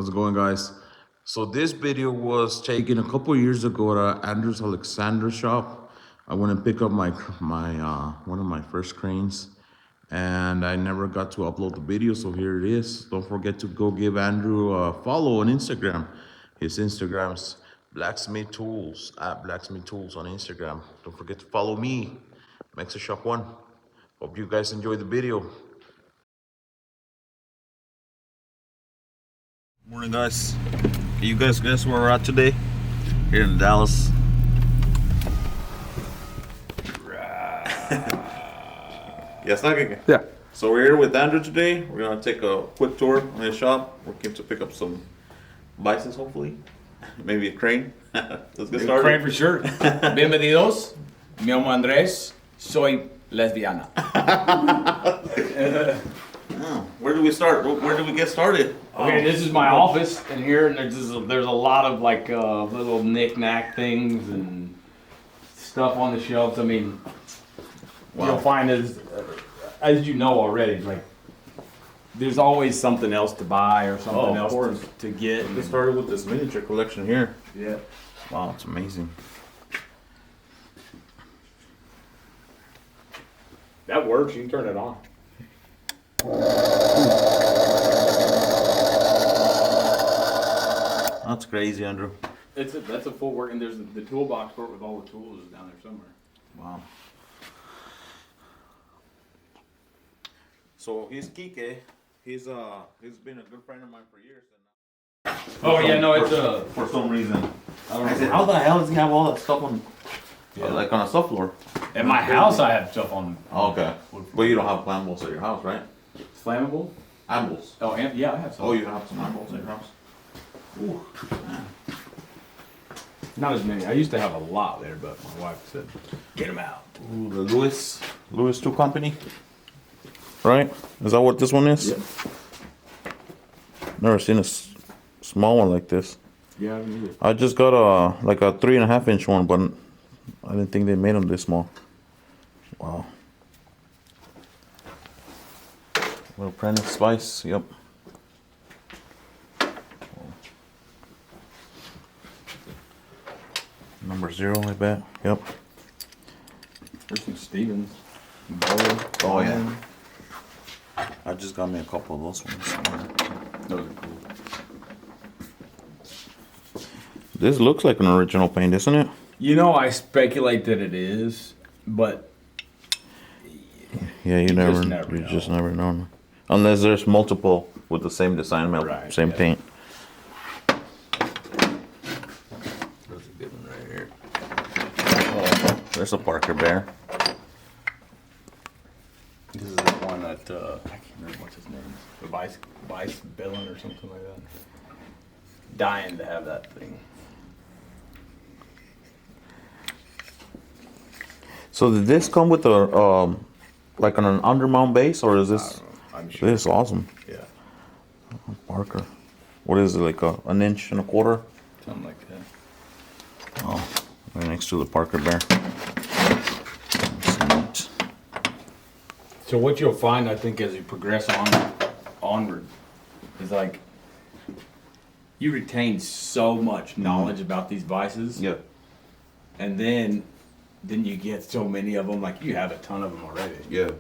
How's it going, guys? So this video was taken a couple years ago at Andrew's Alexander shop. I went and picked up my one of my first cranes, and I never got to upload the video. So here it is. Don't forget to go give Andrew a follow on Instagram. His Instagram's Blacksmith Tools at Blacksmith Tools on Instagram. Don't forget to follow me, Mexa Shop One. Hope you guys enjoy the video. Morning, guys. Can you guys guess where we're at today? Here in Dallas. Yes, okay. Yeah. So we're here with Andrew today. We're gonna take a quick tour on his shop. We're going to pick up some vises, hopefully. Maybe a crane. Let's get started. Crane for sure. Bienvenidos. Me llamo Andrés. Soy lesbiana. Where do we start? Where do we get started? Okay, this is my office in here, and there's a lot of like little knick-knack things and stuff on the shelves. I mean, what you'll find is, as you know already, like there's always something else to buy or something else to get. We started with this miniature collection here. Yeah. Wow, it's amazing. That works. You can turn it on. That's crazy, Andrew. That's a full work, and there's the toolbox for it with all the tools is down there somewhere. Wow. So he's Kike. He's been a good friend of mine for years. Oh yeah, no, it's for some reason. I don't I know. said, how the hell does he have all that stuff on, like on a subfloor? At my house, I have stuff on Oh, okay. But you don't have flammables at your house, right? flammable. Ambles. Oh, and yeah, I have some. Oh, you have some ambles at your house? Ooh. Not as many. I used to have a lot there, but my wife said, "Get them out." Ooh, the Lewis 2 Company. Right? Is that what this one is? Yeah. Never seen a small one like this. Yeah, I need it. I just got a 3.5 inch one, but I didn't think they made them this small. Wow. Little apprentice spice, yep. Number 0, I bet. Yep. There's some Stevens. Oh yeah. I just got me a couple of those ones. Those are cool. This looks like an original paint, isn't it? You know, I speculate that it is, but Yeah, you just never know. Unless there's multiple with the same design, Right, same yeah. paint. there's a good one right here. Oh, there's a Parker Bear. This is the one that I can't remember what's his name. The Vise Billin or something like that. Dying to have that thing. So did this come with a like on an undermount base, or is I this? don't know. I'm sure. This is awesome. Yeah, Parker. What is it, like an inch and a quarter? something like that. Oh, right next to the Parker Bear. That's neat. So what you'll find, I think, as you progress onward, is like you retain so much knowledge about these vices, Yeah. and then you get so many of them. Like you have a ton of them already. Yeah.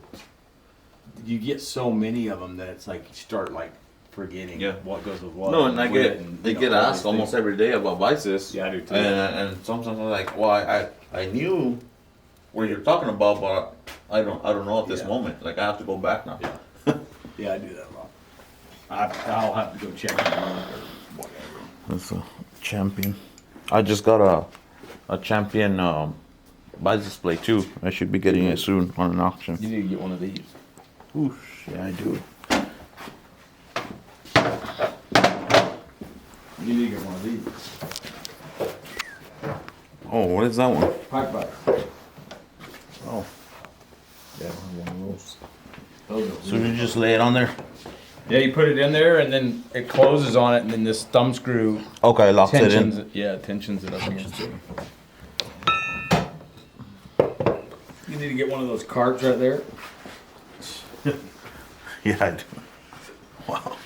You get so many of them that it's like you start like forgetting Yeah. what goes with what. No, and I with get it and, they you know, get all asked these almost things. every day about vices. Yeah, I do too. And sometimes I'm like, well, I knew what you're talking about, but I don't know at this Yeah. moment. Like I have to go back now. Yeah. Yeah, I do that a lot. I'll have to go check it out or whatever. That's a champion. I just got a champion vice display too. I should be getting it soon on an auction. You need to get one of these. Oof, yeah, I do. You need to get one of these. Oh, what is that one? Pipe butter. Oh, yeah, one of those. Those are So you just lay it on there? Yeah, you put it in there and then it closes on it, and then this thumb screw Okay, locks it tensions in. it. Yeah, tensions it up against it. You need to get one of those carts right there. Yeah, I do. Wow.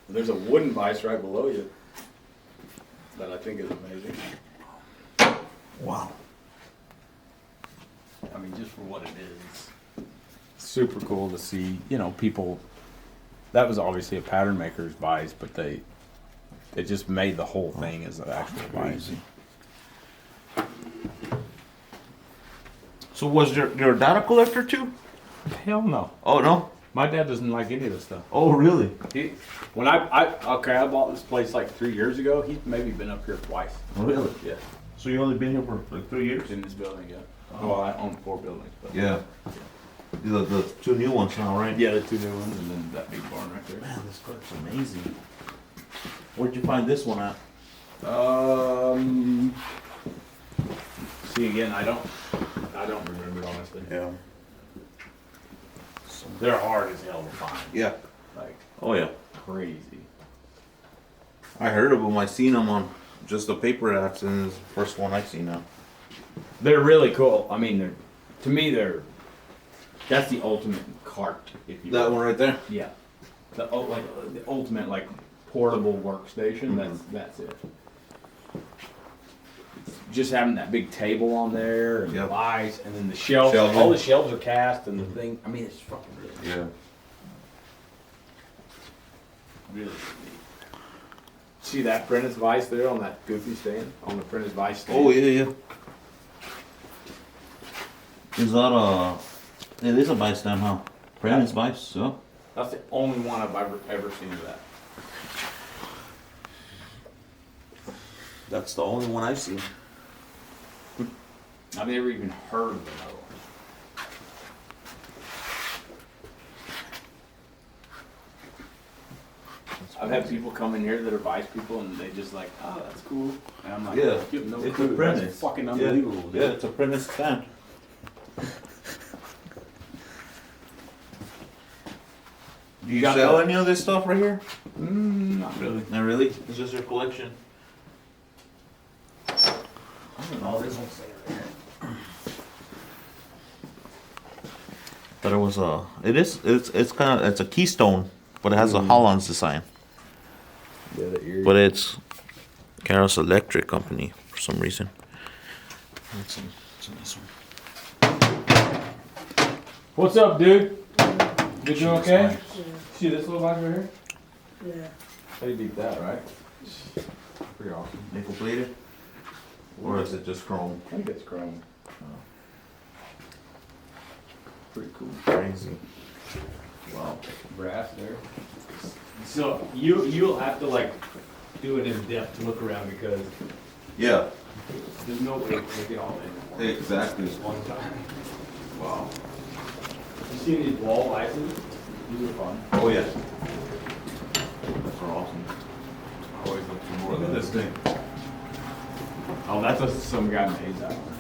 There's a wooden vise right below you that I think is amazing. Wow. I mean, just for what it is, it's super cool to see. You know, people. That was obviously a pattern maker's vise, but they just made the whole thing as an actual vise. So was your dad a collector too? Hell no. Oh no. My dad doesn't like any of this stuff. Oh really? When I bought this place like 3 years ago. He's maybe been up here twice. Really? Yeah, So you only been here for like 3 years? in this building. Yeah. Well, I own 4 buildings. But Yeah. The 2 new ones now, right? yeah, the 2 new ones, and then that big barn right there. Man, this cart's amazing. Where'd you find this one at? See again, I don't remember honestly. Yeah. They're hard as hell to find. Yeah. Like Oh yeah. crazy. I heard of them. I seen them on just the paper ads, and it's the first one I seen now. They're really cool. I mean, to me, that's the ultimate cart. If you That one right there. Yeah. The ultimate like portable workstation. That's it. Just having that big table on there and the Yep. lights, and then the shelves. Shelving. All the shelves are cast, and the thing. I mean, it's fucking really, Yeah. really neat. See that Prentice Vise there on that goofy stand? On the Prentice Vise stand? Oh yeah, yeah. Is that it is a vice stand, huh? Prentice vice, so. That's the only one I've ever seen of that. That's the only one I've seen. I've never even heard of another one. I've had people come in here that are Vice people, and they just like, oh, that's cool. And I'm like, Yeah, you have no it's a clue. Prentice. That's fucking unbelievable. dude. Yeah, it's a Prentice stand. Do you got sell that? any of this stuff right here? Not really. Not really. It's just your collection. I don't know. This won't say it right here. But it was it's kind of, it's a keystone, but it has a Holland's design. Yeah, the ear. But it's Karos Electric Company for some reason. It's a nice one. What's up, dude? You doing okay? Yeah, See this little box right here? yeah. How do you beat that, right? Pretty awesome. Nickel plated? Or is it just chrome? I think it's chrome. Pretty cool. Crazy. Wow. Brass there. So you'll have to like do it in depth to look around because Yeah, there's no way to take it all in exactly. just one time. Wow. You see these wall licenses? These are fun. Oh yeah. Those are awesome. I always look for more Look of at those. this thing. Oh, that's some guy made that one.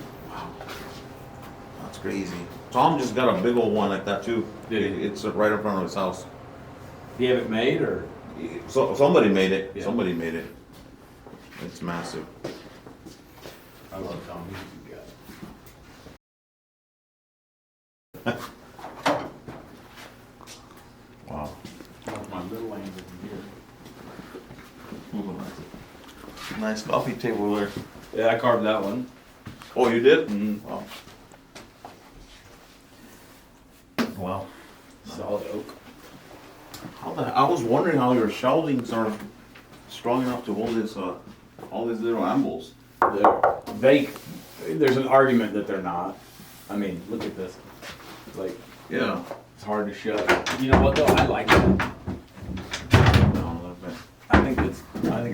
That's crazy. Tom just got a big old one like that too. Did he? It's right in front of his house. Do you have it made or? So somebody made it. Yeah. Somebody made it. It's massive. I love Tom. He's a good guy. Wow. That's my little angel here. Nice coffee table there. Yeah, I carved that one. Oh, you did? Mhm. Wow. Wow. Solid oak. I was wondering how your shelvings are strong enough to hold this, all these little ambles. There's an argument that they're not. I mean, look at this. It's like, Yeah. it's hard to shut. You know what though? I like it. Down a little bit. I think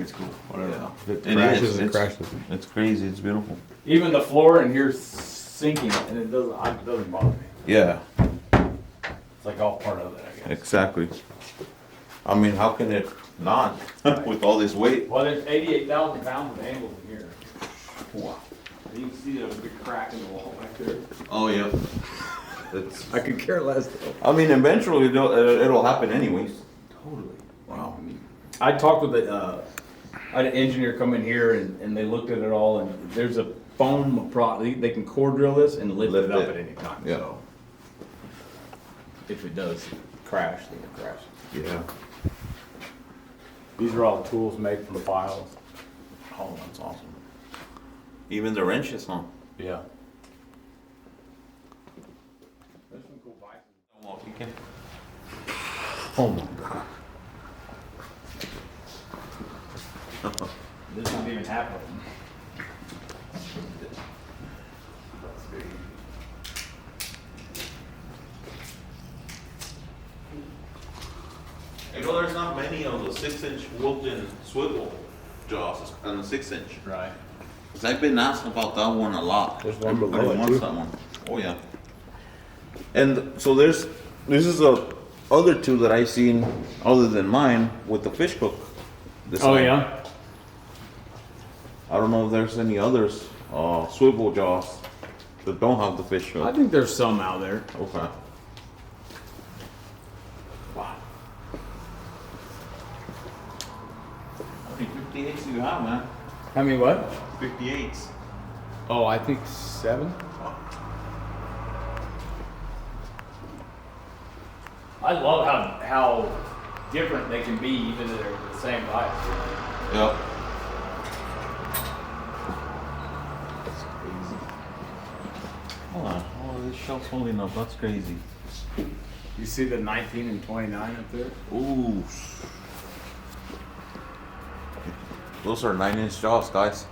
it's cool. Whatever. Yeah. If it It crashes, is. it It's- crashes. It's crazy. It's beautiful. Even the floor in here's sinking, and it doesn't bother me. Yeah. It's like all part of it, I guess. Exactly. I mean, how can it not with all this weight? Well, there's 88,000 pounds of angles in here. Wow. And you can see there's a big crack in the wall back there. Oh yeah. It's. I could care less though. I mean, eventually it'll happen anyways. Totally. Wow. I talked with I had an engineer come in here and they looked at it all, and there's a foam they can core drill this and lift it up it. at any time. Yeah. So if it does crash, then it crashes. Yeah. These are all tools made from files. Oh, that's awesome. Even the wrenches, huh? Yeah. There's some cool vices. Oh my god. This isn't even half of them. You know, there's not many of the 6-inch Wilton swivel jaws on the 6-inch. Right. Cause I've been asked about that one a lot. There's one below Everyone it, wants too. that one. Oh yeah. And so this is the other two that I seen other than mine with the fish hook. This Oh side. yeah. I don't know if there's any others, swivel jaws that don't have the fish I hook. think there's some out there. Okay. Wow. How many 58s do you have, man? How many what? 58s. Oh, I think 7. I love how different they can be, even if they're the same vice. Yep. Hold on. Oh, this shelf's holding up. That's crazy. You see the 19 and 29 up there? Ooh. Those are 9-inch jaws, guys.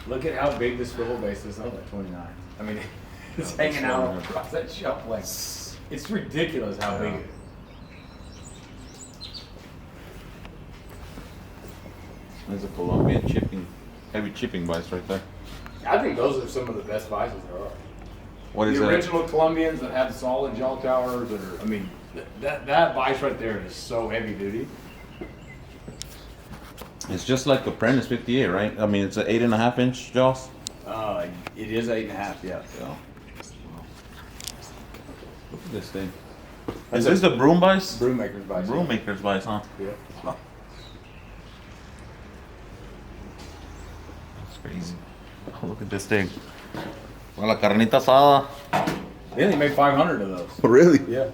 Look at how big this swivel base is on the 29. I mean, it's hanging out across that shelf like it's ridiculous how big it is. There's a Colombian heavy chipping vise right there. I think those are some of the best vices there are. What is The that? original Colombians that have solid jaw towers, or I mean, that vice right there is so heavy duty. It's just like Apprentice 58, right? I mean, it's an 8.5-inch jaws. It is 8.5, yeah. Yeah. Look at this thing. Is this the broom vise? Broom maker's vice. Broom maker's vise, huh? Yeah. That's crazy. Oh, look at this thing. Well, la carnita asada. They only made 500 of those. Really? Yeah.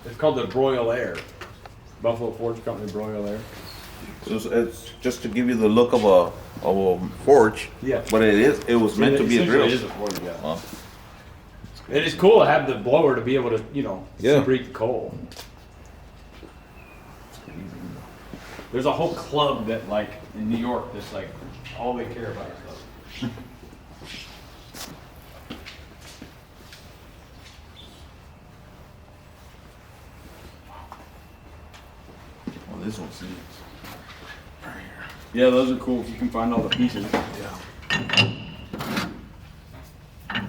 It's called the Broil Air. Buffalo Forge Company Broil Air. It's just to give you the look of a forge. Yeah. But it was meant to be a drill. It is a forge, yeah. Wow. It is cool to have the blower to be able to, Yeah. super heat the coal. There's a whole club that, like, in New York, that's like, all they care about is stuff. Well, this one's neat. Yeah, those are cool if you can find all the pieces. Yeah. I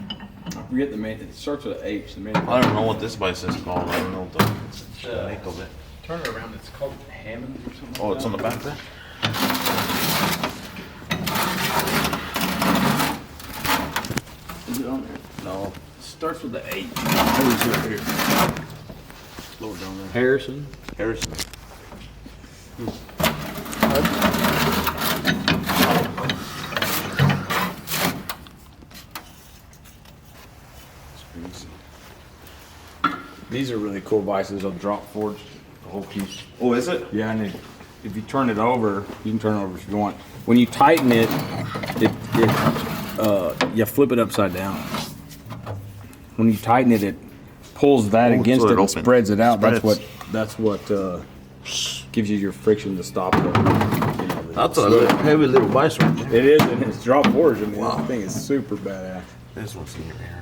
forget the main, it starts with an H. The main. I don't know what this vise is called. I don't know the make of it. Turn it around, it's called Hammond or something. Oh, it's on the back there? Is it on there? No. It starts with the H. Oh, it's right here. Lower down there. Harrison. Harrison. These are really cool vices. They'll drop forged the whole piece. Oh, is it? Yeah, and if you turn it over, you can turn it over if you want. When you tighten it, you flip it upside down. When you tighten it, it pulls that Oh, against so it it and opens. spreads it out. Spreads. That's what gives you your friction to stop the. That's a heavy little vise right there. It is, and it's drop forged. I mean, Wow. this thing is super badass. This one's in your ear.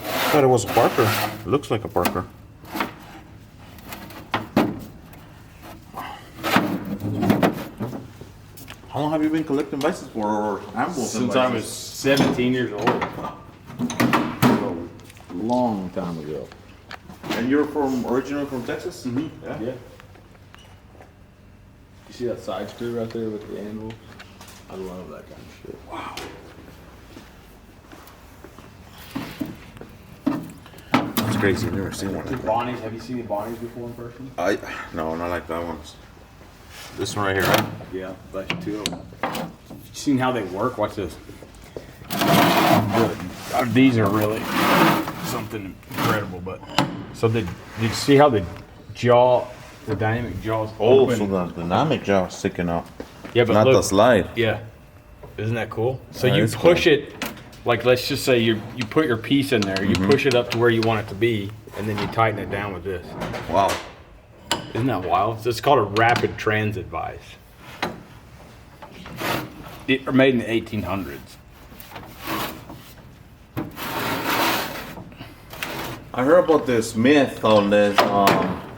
I thought it was a Parker. It looks like a Parker. How long have you been collecting vices for, or Anvil? Since I was 17 years old. A long time ago. And you're originally from Texas? Mm-hmm. Yeah. Yeah. You see that side screw right there with the anvil? I love that kind of shit. Wow. That's crazy. I've never seen one. The Bonnies, have you seen the Bonnies before in person? No, not like that ones. This one right here, right? Yeah, that's two of them. You seen how they work? Watch this. I These are really something incredible. But so did you see how the dynamic jaw is open? so the dynamic jaw is sticking out. Yeah, but Not look, the slide. Yeah, isn't that cool? So That you is push cool. it, like you put your piece in there, you push it up to where you want it to be, and then you tighten it down with this. Wow. Isn't that wild? It's called a rapid transit vise. They're made in the 1800s. I heard about this myth on this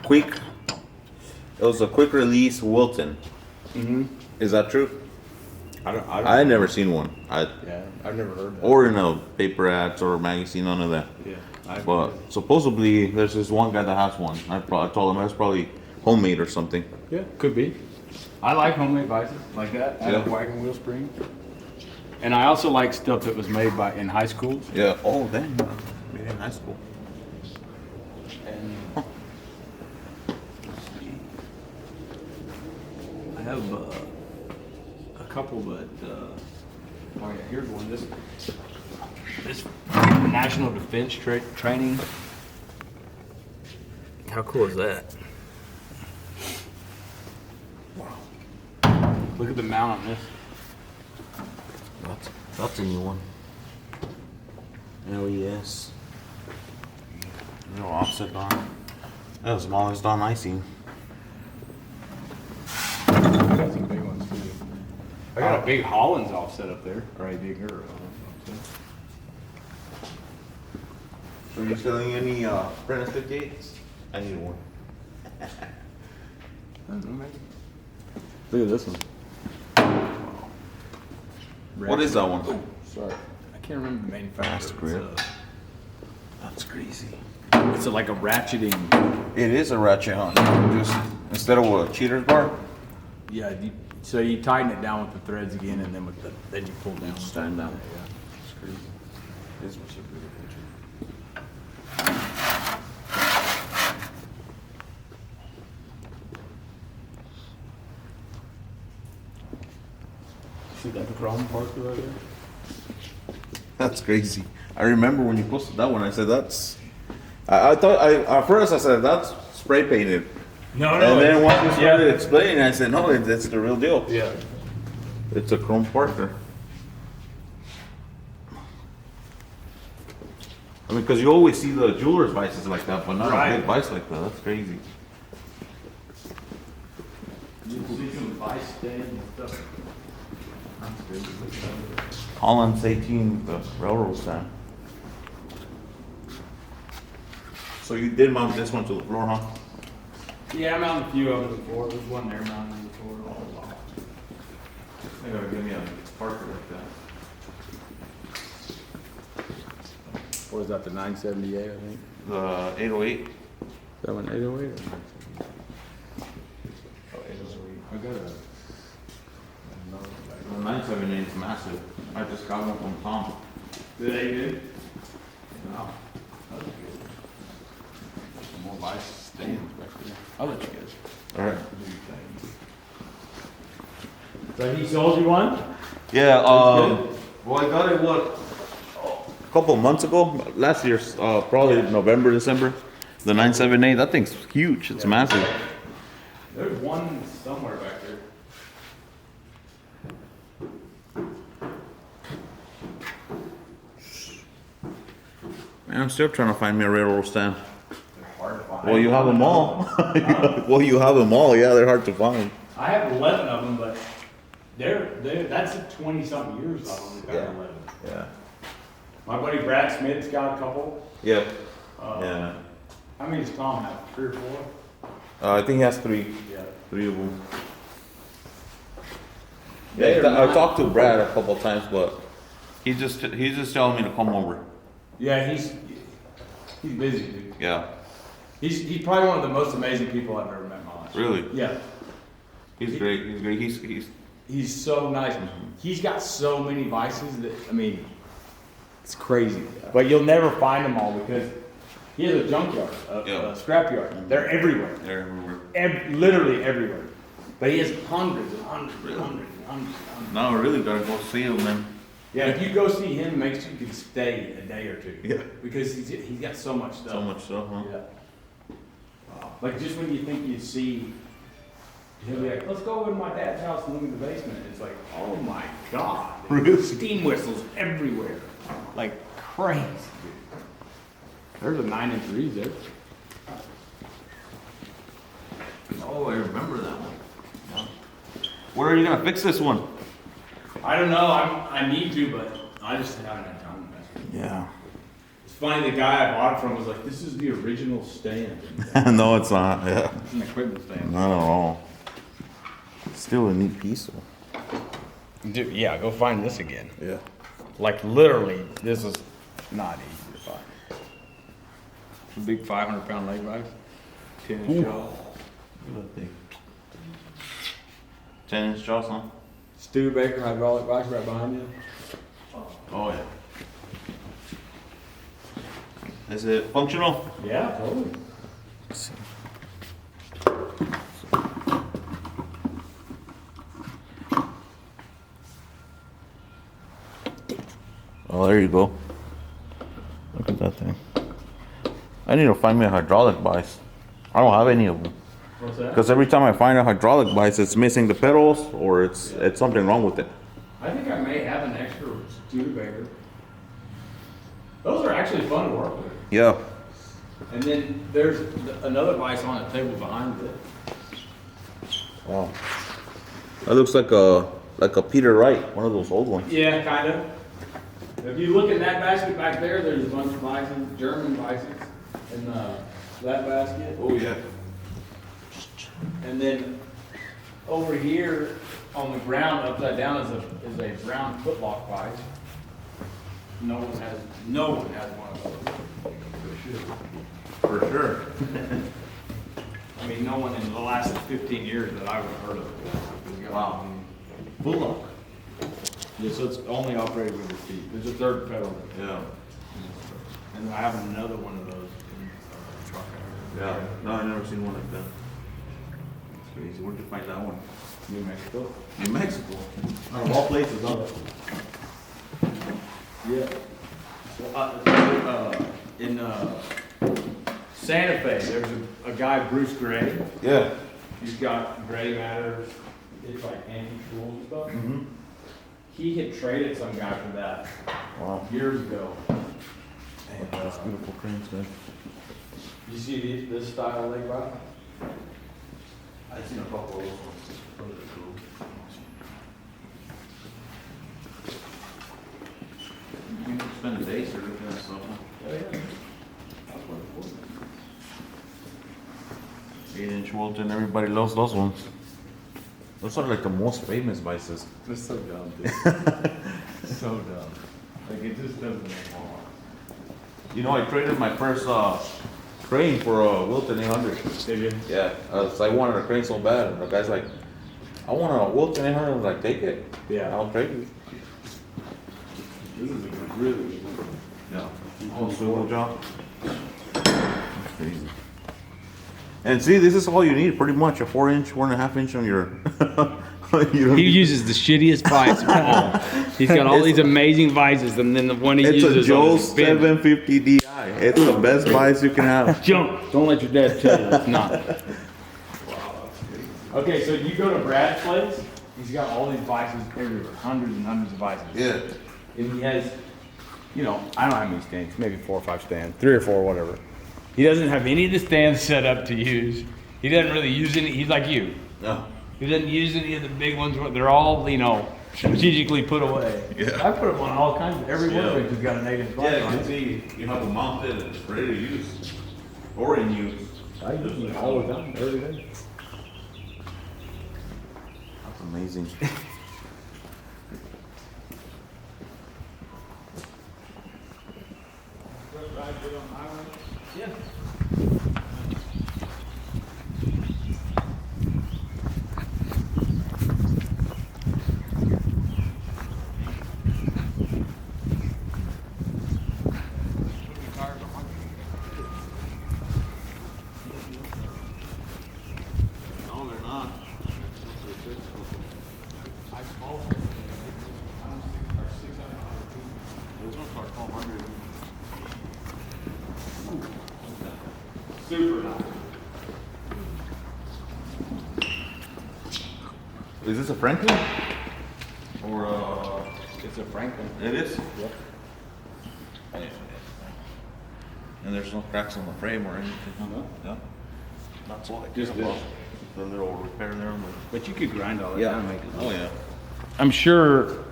quick. It was a quick release Wilton. Is that true? I had never seen one. Yeah, I've never heard that. Or in a paper ads or magazine, none of that. Yeah, But supposedly there's this one guy that has one. I told him that's probably homemade or something. yeah, could be. I like homemade vices like that. I have Yeah. wagon wheel spring. And I also like stuff that was made in high schools. Yeah. Oh, dang. Made in high school. And I have a couple, but oh yeah, here's one. This National Defense Training. How cool is that? Wow! Look at the mount on this. That's a new one. LES. No offset on. That was the smallest on I seen. I got some big ones too. I got a big Hollands offset up there, or a bigger offset. Are you selling any Prentice 58s? I need one. I don't know, maybe. Look at this one. What is that one? Sorry, I can't remember the manufacturer. Fast grip. That's crazy. It's like a ratcheting. It is a ratchet on just instead of a cheater's bar. Yeah, so you tighten it down with the threads again, and then then you pull down. Stand down. Yeah, it's crazy. This was a really picture. See that chrome Parker right there? That's crazy. I remember when you posted that one. I said that's. I thought at first I said that's spray painted. No, And then once you started yeah. explaining, I said no, it's the real deal. Yeah. It's a chrome Parker. I mean, because you always see the jeweler's vices like that, but not a Right. big vice like that. That's crazy. You see some vice stand and stuff. That's crazy. Holland's 18, the railroad stand. So you did mount this one to the floor, huh? Yeah, I mounted a few of them before. There's one there mounted on the floor. They gotta give me a Parker like that. What is that, the 978, I think? The 808. Is that one 808 or 978? Oh, 808. I got a. The 978 is massive. I just got one from Tom. Did they good? No. That was good. Some more vice stands back there. I'll let you guys All right. do your thing. So he sold you one? Yeah. That's Well, I got it a couple months ago. Last year, probably November, December. The 978. That thing's huge. It's massive. There's one somewhere back there. Man, I'm still trying to find me a railroad stand. They're hard to find. Well, you have them all. Well, you have them all. Yeah, they're hard to find. I have 11 of them, but that's 20-something years I've only got Yeah. 11. Yeah. My buddy Brad Smith's got a couple. Yep. Uh, Yeah. How many does Tom have? 3 or 4? I think he has three. Yeah. 3 of them. They are I not- talked to Brad a couple times, but he's just telling me to come over. Yeah, he's busy, dude. Yeah. He's probably one of the most amazing people I've ever met in my life. Really? Yeah. He's great. He's great. He's He's so nice. He's got so many vices that, I mean, it's crazy. But you'll never find them all because he has a junkyard, a scrapyard. They're everywhere. They're everywhere. Literally everywhere. But he has hundreds and hundreds and hundreds and hundreds and hundreds. No, I really gotta go see him, man. Yeah, if you go see him, make sure you can stay a day or two. Yeah. Because he's got so much stuff. So much stuff, huh? Yeah. Like just when you think you see, he'll be like, let's go over to my dad's house and look in the basement. It's like, oh my God. Really? Steam whistles everywhere. Like crazy, dude. There's a 9-inch Vise there. Oh, I remember that one. Where are you gonna fix this one? I don't know, I need to, but I just haven't had time to mess with it. Yeah. It's funny, the guy I bought it from was like, this is the original stand. No, it's not. Yeah. It's an equipment stand. Not at all. Still a neat piece, though. Dude, yeah, go find this again. Yeah. Like literally, this is not easy to find. It's a big 500-pound leg vise, 10-inch jaws. Look at that thing. 10-inch jaws, huh? Studebaker hydraulic vise right behind you. Oh yeah. Is it functional? Yeah, totally. Let's see. Oh, there you go. Look at that thing. I need to find me a hydraulic vise. I don't have any of them. What's that? Because every time I find a hydraulic vise, it's missing the pedals or it's something wrong with it. I think I may have an extra Studebaker. Those are actually fun to work with. Yeah. And then there's another vise on the table behind it. Wow. That looks like a Peter Wright, one of those old ones. Yeah, kind of. If you look in that basket back there, there's a bunch of vises, German vises, in that basket. Oh yeah. And then over here on the ground, upside down, is a brown footlock vise. No one has one of those. For sure. I mean, no one in the last 15 years that I would have heard of. Wow. Full lock. Yeah, so it's only operated with your feet. There's a third pedal. Yeah. And I have another one of those in the truck. Yeah. No, I've never seen one like that. That's crazy. Where'd you find that one? New Mexico. New Mexico. Out of all places, huh? Yeah. So, in Santa Fe, there's a guy, Bruce Gray. Yeah. He's got Gray Matters. It's like antique tools and stuff. Mm-hmm. He had traded some guy for that Wow. years ago. And, That's beautiful cranes, man. you see this style leg rod? I've seen a couple of those ones. Those are cool. You can spend a day sort of looking at stuff, huh? Oh, yeah. That's what it was. 8-inch Wilton, everybody loves those ones. Those are like the most famous vices. That's so dumb, dude. So dumb. Like, it just doesn't make sense. You know, I traded my first crane for a Wilton 800. Did you? Yeah, I wanted a crane so bad, and the guy's like, I want a Wilton 800. I was like, take it. Yeah. I'll trade you. This is a really good one. Yeah. Oh, swivel job. That's crazy. And see, this is all you need, pretty much a 4-inch, 4.5-inch on your. You don't He need- uses the shittiest vise of all. He's got all these amazing vises, and then the one he It's uses a Joe on his bin. 750 Di. It's the best vice you can have. Don't let your dad tell you it's not. Okay, so you go to Brad's place, he's got all these vices everywhere, hundreds and hundreds of vices. Yeah. And he has, you know, I don't know how many stands, maybe 4 or 5 stands, 3 or 4, whatever. He doesn't have any of the stands set up to use. He doesn't really use any, he's like you. No. He doesn't use any of the big ones, they're all, you know, strategically put away. Yeah. I put them on all kinds of, every one of Yeah. them has got an 8-inch Yeah, vice you on can it. see you have them mounted and it's ready to use. Or in use. I use them all the time, every day. That's amazing. Yeah. No, they're not. I smoked it. I don't think our 600 Super nice. Is this a Franklin? Or It's a Franklin. it is? Yep. And there's no cracks on the frame or anything? No. No? That's all I Just care this. about. The little repair there. But you could grind all that down and make it. Oh yeah. I'm sure.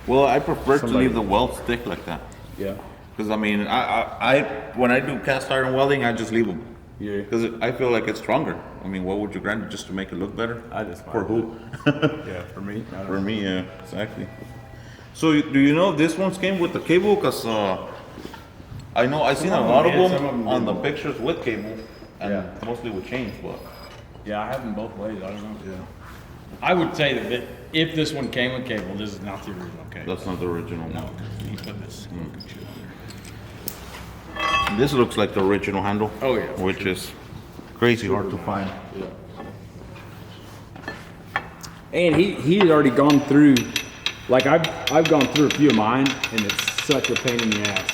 Well, I prefer to Somebody- leave the weld stick like that. Yeah. Because I mean, I when I do cast iron welding, I just leave them. Yeah. Because I feel like it's stronger. I mean, what would you grind it just to make it look better? I just For who? Yeah, for me. I don't For me, yeah, exactly. So do you know if this one's came with the cable? Because I know I seen a of lot of them did, them some of them on the didn't. pictures with cable, and Yeah. mostly with chains. But Yeah, I have them both ways. I don't know. Yeah. I would say that if this one came with cable, this is not the original cable. that's not the original No, one. because he put this. This looks like the original handle. Oh, yeah, for which is crazy hard to find. And he had already gone through, like I've gone through a few of mine, and it's such a pain in the ass.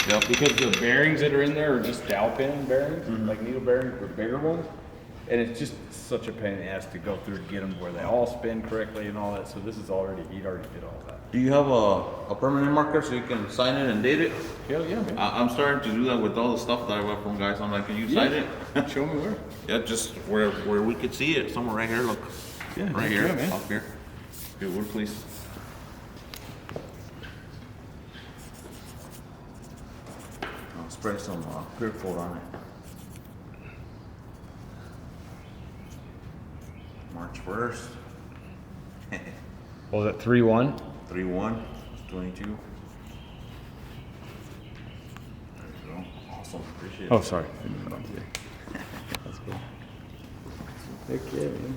Yep. Because the bearings that are in there are just dowel pin bearings, like needle bearings, but bigger ones. And it's just such a pain in the ass to go through to get them where they all spin correctly and all that. So this is he'd already did all that. Do you have a permanent marker so you can sign it and date it? Hell yeah, man. I'm starting to do that with all the stuff that I got from guys. I'm like, can you sign it? Show me where. Yeah, just where we could see it. Somewhere right here. Look. Yeah, Right here. man. Up here. Good wood, please. I'll spray some clear coat on it. March 1st. What was it, 3-1? 3-1, 22. There you go. Awesome. Appreciate it. Oh, sorry. That's cool. Heck yeah, man.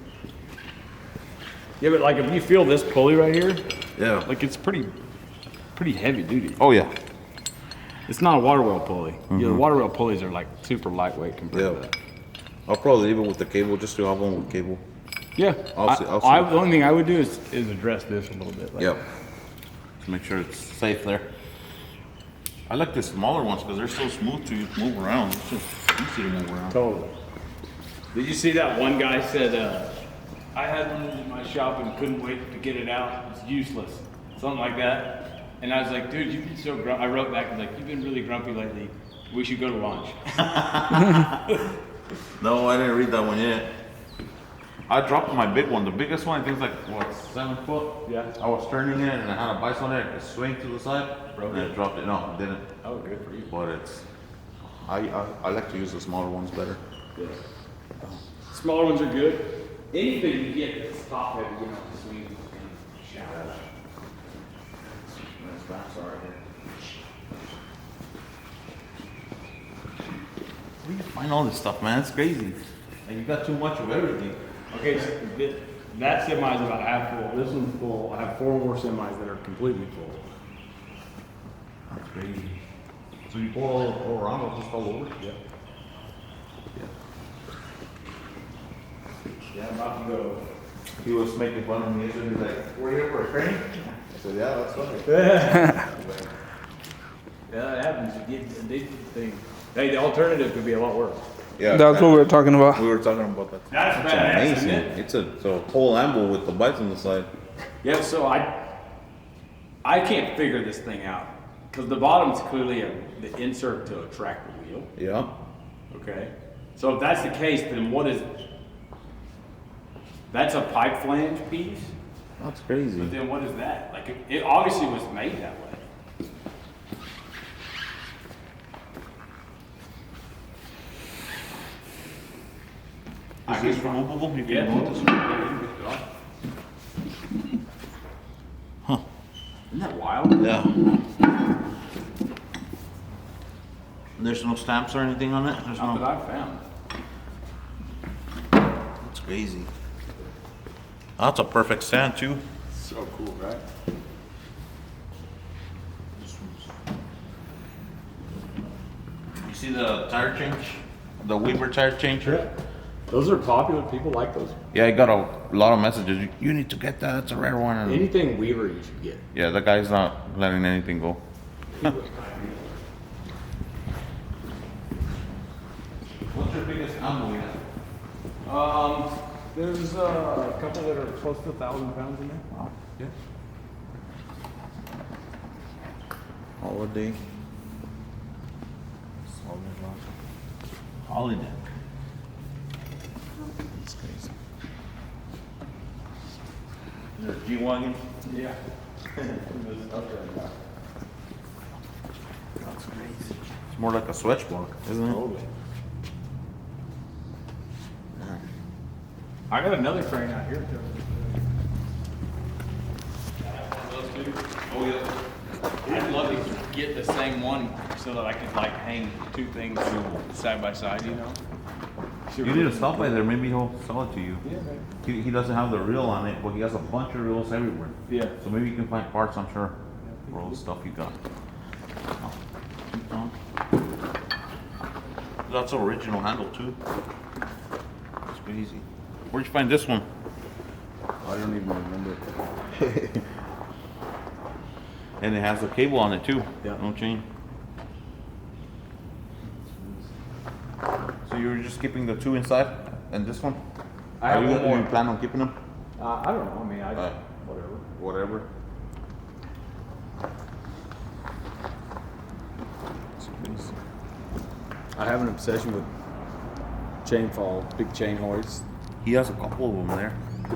Yeah, but like if you feel this pulley right here, Yeah. like it's pretty heavy duty. Oh, yeah. It's not a water well pulley. Yeah, the water well pulleys are like super lightweight compared Yeah. to that. I'll probably leave it with the cable just to have one with cable. Yeah. I'll see- I'll see. The only thing I would do is address this a little bit. Like, Yep. To make sure it's safe there. I like the smaller ones because they're so smooth to move around. It's just easy to move around. Totally. Did you see that one guy said, I had one in my shop and couldn't wait to get it out. It's useless. Something like that. And I was like, dude, you've been so grumpy. I wrote back, I was like, you've been really grumpy lately. We should go to lunch. No, I didn't read that one yet. I dropped my big one. The biggest one, I think, is like, what, 7 foot? Yeah. I was turning it and I had a vice on it. It swing to the side. Broke and it? it dropped it. No, it didn't. Oh, good for you. But it's, I like to use the smaller ones better. Yeah. Smaller ones are good. Anything you get that's top heavy, you know, swing and shout. That's sorry. Where do you find all this stuff, man? It's crazy. And you got too much of everything. Okay, so that semi is about half full. This one's full. I have 4 more semis that are completely full. That's crazy. So you pour all around or just all over? Yeah. Yeah, I'm about to go. He was making fun of me. He's like, we're here for a crane? I said, yeah, that's funny. Yeah, that happens. You get addicted to things. Hey, the alternative could be a lot worse. Yeah, That's what we were talking about. we were talking about that. That's It's badass, amazing. isn't it? It's a whole Anvil with the bites on the side. Yeah, so I can't figure this thing out because the bottom's clearly the insert to attract the wheel. Yeah. Okay, so if that's the case, then what is? That's a pipe flange piece. That's crazy. But then what is that? Like it obviously was made that way. Is this removable? You can Yeah. remove this? Huh. Isn't that wild? Yeah. There's no stamps or anything on it? There's Not no. that I've found. That's crazy. That's a perfect stand too. So cool, right? You see the tire change? The Weaver tire changer? Those are popular. People like those. Yeah, I got a lot of messages. You need to get that. It's a rare one. And Anything Weaver you should get. yeah, the guy's not letting anything go. What's your biggest Anvil you have? There's a couple that are close to 1,000 pounds in there. Wow. Yeah. Holiday. Holiday. That's crazy. Is there a G-Wagon? Yeah. That's crazy. It's more like a switchback, isn't it? Totally. I got another crane out here too. Oh yeah. I'd love to get the same one so that I could like hang two things side by side, you know? You need to stop by there. Maybe he'll sell it to you. Yeah, maybe. He doesn't have the reel on it, but he has a bunch of reels everywhere. Yeah. So maybe you can find parts, I'm sure, for all the stuff you got. Oh. That's an original handle too. That's crazy. Where'd you find this one? I don't even remember. And it has a cable on it too. Yeah. No chain. So you were just keeping the two inside and this one? I have one more. You plan on keeping them? I don't know. I mean, whatever. Whatever. I have an obsession with chain fall, big chain hoists, He has a couple of them there.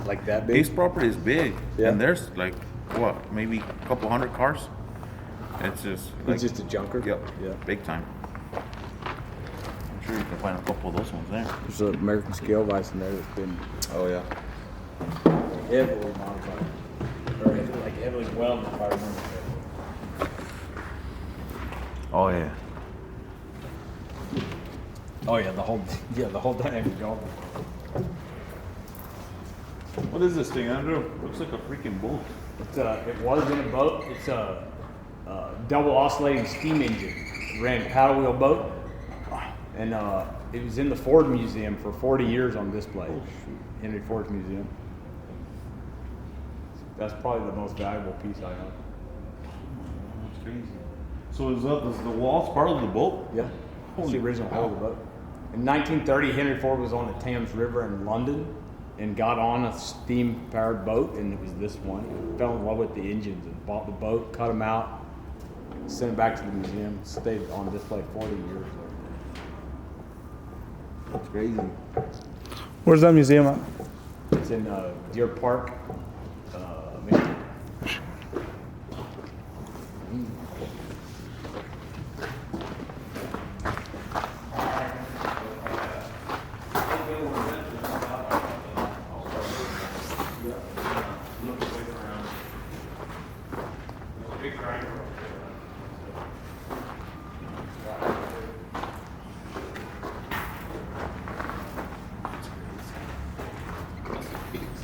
like that big. His property is big, Yeah. and there's like what, maybe a couple hundred cars. It's just like, It's just a junker. yep, Yeah. big time. I'm sure you can find a couple of those ones there. There's an American scale vise in there that's been Oh yeah. heavily modified, or heavily welded, if I remember correctly. Oh yeah. Oh yeah, the whole dynamic dog. What is this thing, Andrew? Looks like a freaking boat. It was in a boat. It's a double oscillating steam engine. It ran a paddle wheel boat, and it was in the Ford Museum for 40 years on display. Oh shoot. Henry Ford's museum. That's probably the most valuable piece I have. That's crazy. So is the walls part of the boat? Yeah, it's the original hull of the boat. In 1930, Henry Ford was on the Thames River in London and got on a steam-powered boat, and it was this one. He fell in love with the engines and bought the boat, cut them out, sent it back to the museum, stayed on display 40 years. That's crazy. Where's that museum at? It's in Deer Park, Michigan.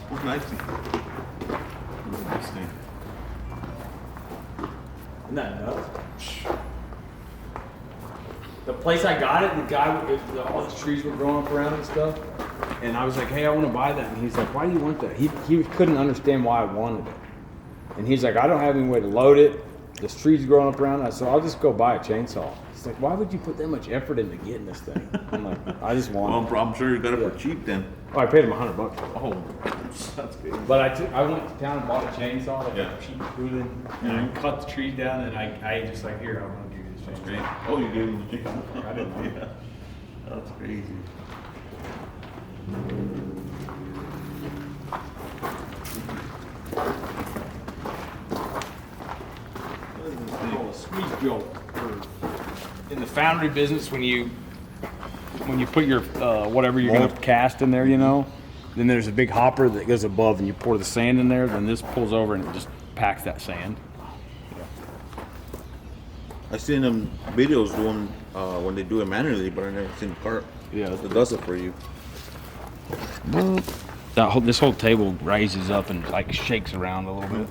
Who's nice thing? Nice thing. Isn't that nuts? The place I got it, the guy, all the trees were growing up around it and stuff. And I was like, hey, I want to buy that. And he's like, why do you want that? He couldn't understand why I wanted it. And he's like, I don't have any way to load it. There's trees growing up around it. So I'll just go buy a chainsaw. He's like, why would you put that much effort into getting this thing? I'm like, I just want it. Well, I'm sure you got it for cheap then. Oh, I paid him $100 for it. Oh, that's good. But I went to town and bought a chainsaw, like Yeah. a cheap Hoolan, and I cut the trees down, and I just like, here, I'm gonna give you this Great. chainsaw. Oh, you gave him the chicken. I didn't know. Yeah. That's crazy. A squeeze jolt. In the foundry business, when you put your whatever you're gonna cast in there, you know, then there's a big hopper that goes above, and you pour the sand in there. Then this pulls over and it just packs that sand. I seen them videos doing when they do it manually, but I never seen the cart. Yeah. It does it for you. This whole table raises up and like shakes around a little bit.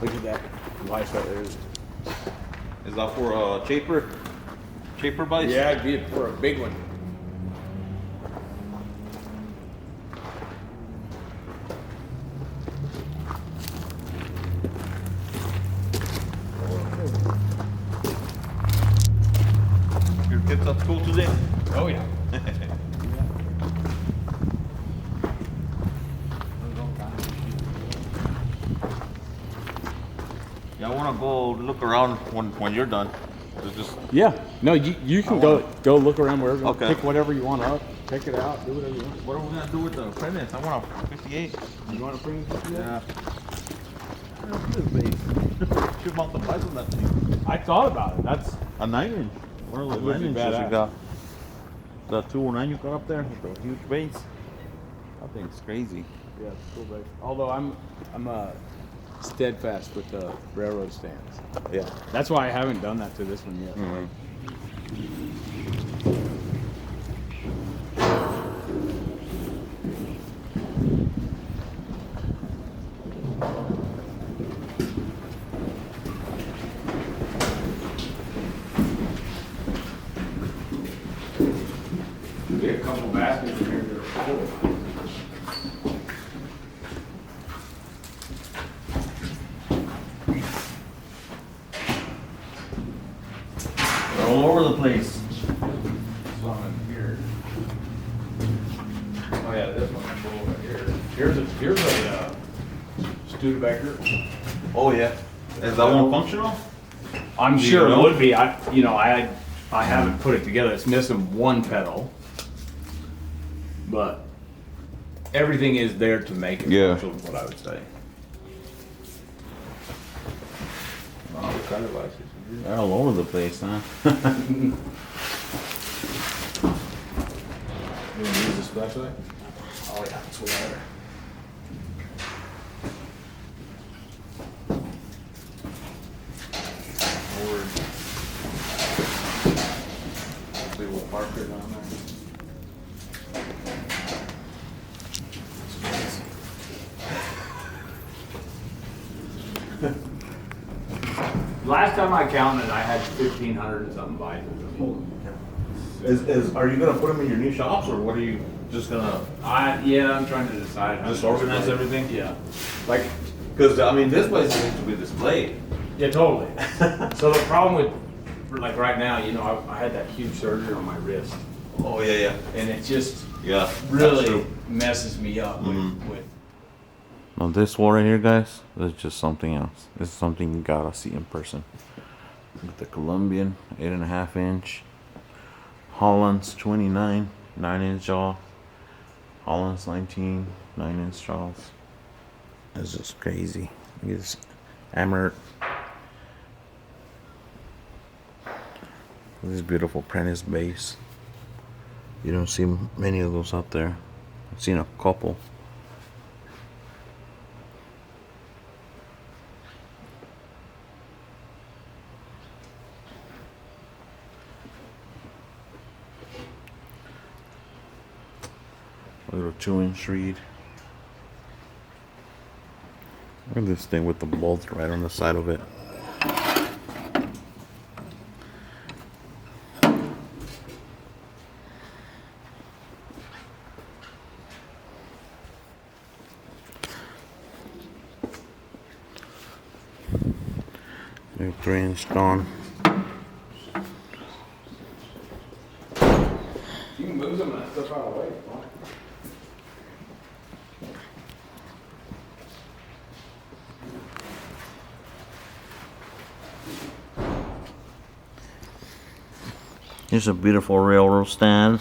Look at that light right there. Is that for a chaper? Chaper vise? Yeah, it'd be for a big one. I want to go look around when you're done. Just Yeah. No, you can go look around wherever. Okay. Pick whatever you want up. Check it out. Do whatever you want. what are we gonna do with the apprentice? I want a 58. You want to bring it? Yeah. Should mount the price on that thing. I thought about it. That's A 9-inch. One of That those would be 9 inches you badass. got. The 209 you got up there with the huge base. That thing's crazy. yeah, it's cool, babe. Although I'm steadfast with the railroad stands. Yeah. That's why I haven't done that to this one yet. Be a couple baskets in here that are full. They're all over the place. Some in here. Oh yeah, this one I pull over here. Here's a Studebaker. Oh yeah. Is that one functional? I'm Do you sure it know? would be. I haven't put it together. It's missing one pedal, but everything is there to make it. Yeah. functional, is what I would say. Wow, the color license. They're all over the place, huh? You want to use this flashlight? Oh yeah, that's way better. Word. Hopefully we'll park it on there. Last time I counted, I had 1,500 and something vises. Are you gonna put them in your new shops, or what are you just gonna Yeah, I'm trying to decide. How just to organize display. everything? Yeah. Like, Because I mean, this place needs to be displayed. yeah, totally. So the problem with, like right now, you know, I had that huge surgery on my wrist, Oh yeah, and it just yeah. That's really true. messes me up Mhm. with. Now this wall right here, guys, is just something else. This is something you gotta see in person. With the Colombian 8.5 inch, Holland's 29 9-inch jaw, Holland's 19 9-inch jaws. It's just crazy. Look at this hammered. This beautiful Prentice base. You don't see many of those out there. I've seen a couple. A little 2-inch reed. Look at this thing with the bolt right on the side of it. New 3-inch gone. You can move some of that stuff out of the way. Here's a beautiful railroad stand.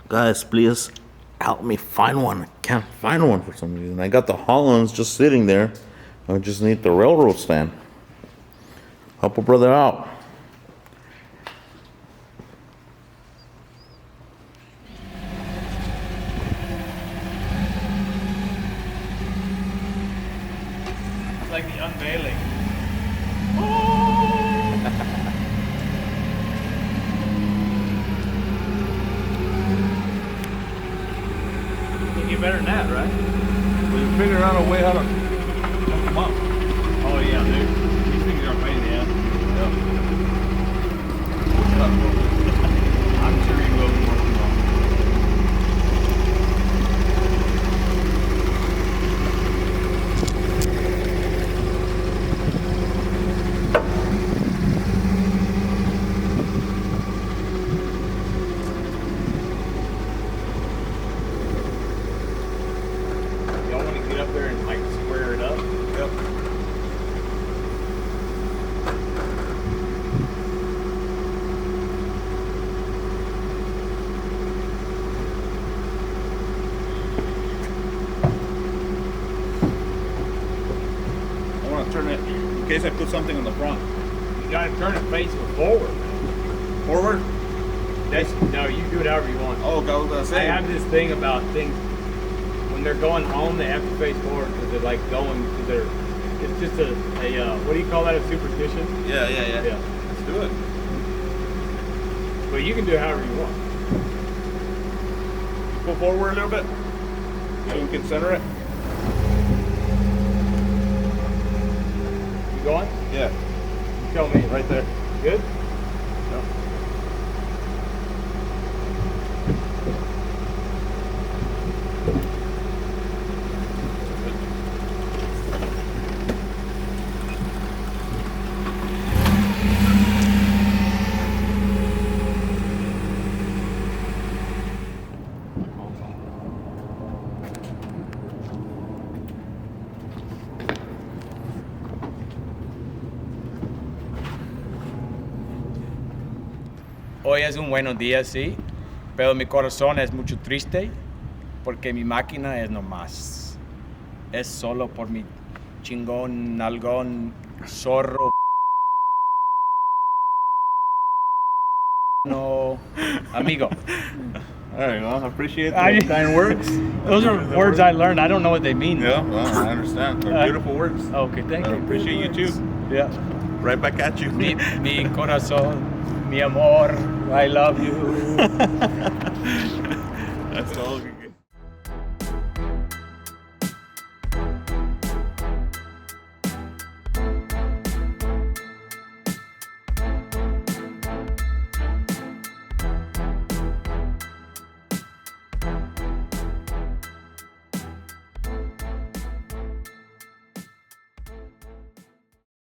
Guys, please help me find one. I can't find one for some reason. I got the Hollands just sitting there. I just need the railroad stand. Help a brother out. It's like the unveiling. You get better than that, right? We figure out a way how to hook them up. Oh yeah, dude. These things are a pain in the ass. I'm sure you will be working on it. Y'all want to get up there and like square it up? Yep. in case I put something in the front. You gotta turn it face forward. Forward? No, you do it however you want. Oh, I was gonna I say. have this thing about things when they're going home, they have to face forward because they're like going to their. It's just a what do you call that? A superstition? Yeah. Yeah. Let's do it. But you can do it however you want. Pull forward a little bit so we can center it. You going? Yeah, You tell me. right there. Good. Yeah. Hoy es un buenos días, sí, pero mi corazón es mucho triste porque mi máquina es nomás. Es solo por mi chingón, nalgón, zorro, no, amigo. All right, well, I appreciate I- the kind words. Those are words I learned. I don't know what they mean. Yeah, well, I understand. They're beautiful words. Okay, thank I you. appreciate you too. Yeah. Right back at you. Mi corazón, mi amor, I love you. That's all.